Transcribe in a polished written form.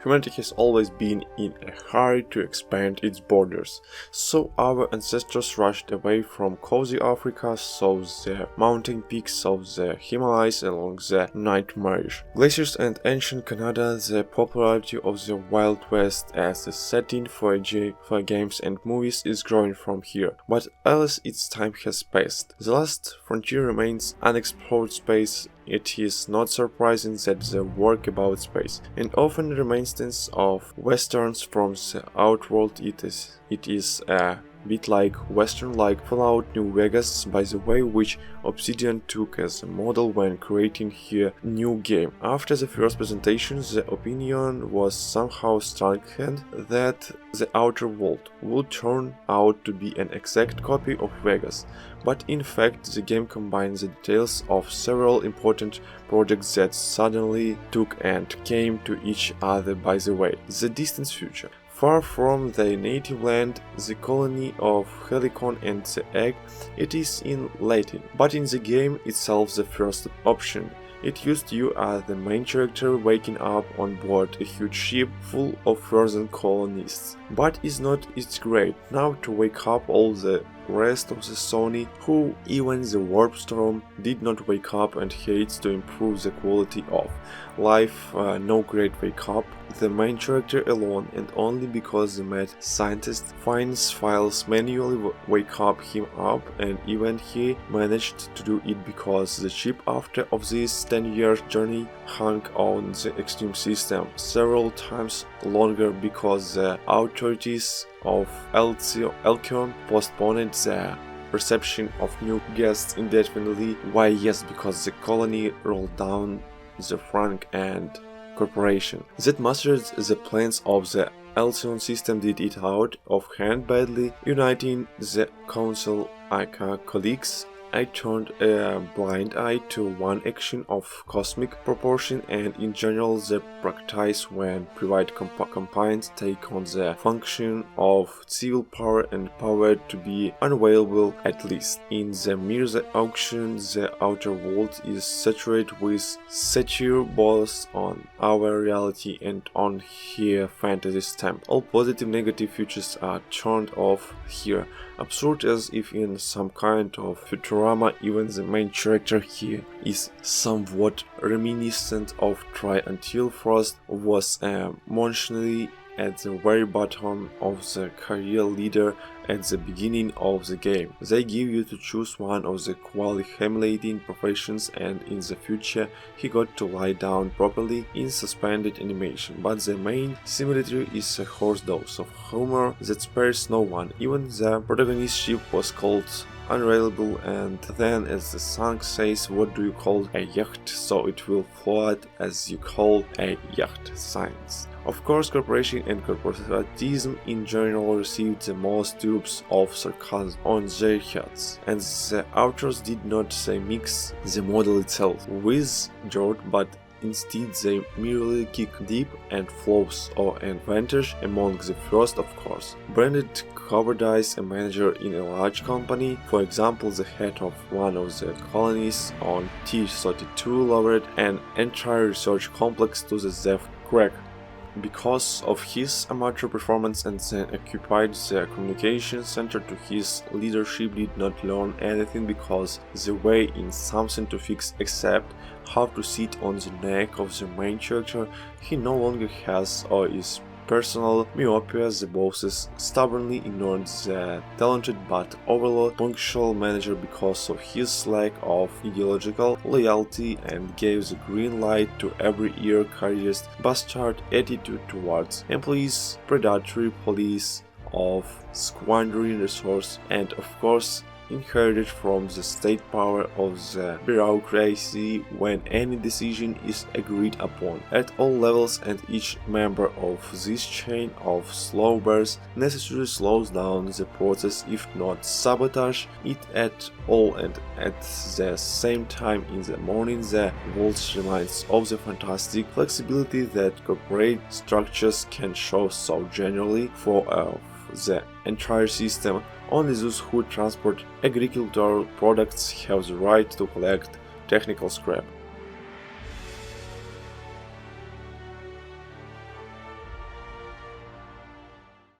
Humanity has always been in a hurry to expand its borders, so our ancestors rushed away from cozy Africa, saw the mountain peaks of the Himalayas along the Nightmarish glaciers and ancient Canada. The popularity of the Wild West as a setting for games and movies is growing from here, but alas, its time has passed. The last frontier remains unexplored space. It is not surprising that the work about space, and often reminiscence of westerns from the outworld, it is a bit like Western-like Fallout New Vegas, by the way, which Obsidian took as a model when creating her new game. After the first presentation, the opinion was somehow strengthened that the Outer World would turn out to be an exact copy of Vegas, but in fact the game combines the details of several important projects that suddenly took and came to each other. By the way, the distant future. Far from their native land, the colony of Helicon and the egg, it is in Latin, but in the game itself the first option. It used you as the main character waking up on board a huge ship full of frozen colonists. But is not it great now to wake up all the rest of the Sony, who even the warp storm did not wake up and hates to improve the quality of life. No great wake up, the main character alone, and only because the mad scientist finds files manually wake up him up, and even he managed to do it because the ship after of this 10-year journey hung on the extreme system several times longer because the authorities of Elkion postponed the reception of new guests indefinitely. Why? Yes, because the colony rolled down the Frank and corporation that mastered the plans of the Elkion system did it out of hand badly, uniting the council colleagues. I turned a blind eye to one action of cosmic proportion, and in general the practice when private companies take on the function of civil power and power to be unavailable. At least in the mere auction, the outer world is saturated with satire both on our reality and on her fantasy stamp. All positive negative features are turned off here, absurd as if in some kind of Futurama. Even the main character here is somewhat reminiscent of Try Until Frost was emotionally at the very bottom of the career leader at the beginning of the game. They give you to choose one of the quality humiliating professions, and in the future he got to lie down properly in suspended animation. But the main similitude is a horse dose of humor that spares no one. Even the protagonist ship was called unreliable, and then as the song says, what do you call a yacht? So it will float as you call a yacht. Science. Of course, corporation and corporatism in general received the most tubes of sarcasm on their heads, and the authors did not say mix the model itself with George, but instead they merely kick deep and flows or advantage among the first. Of course, branded cowardice, a manager in a large company, for example the head of one of the colonies on T-32, lowered an entire research complex to the Zeph crack because of his amateur performance, and then occupied the communication center to his leadership did not learn anything because the way in something to fix except how to sit on the neck of the main character. He no longer has or is personal myopia. The bosses stubbornly ignored the talented but overlooked punctual manager because of his lack of ideological loyalty, and gave the green light to every career's bastard attitude towards employees, predatory police of squandering resources, and of course inherited from the state power of the bureaucracy when any decision is agreed upon at all levels, and each member of this chain of slow bears necessarily slows down the process if not sabotage it at all. And at the same time, in the morning the world reminds of the fantastic flexibility that corporate structures can show so generally for the entire system. Only those who transport agricultural products have the right to collect technical scrap.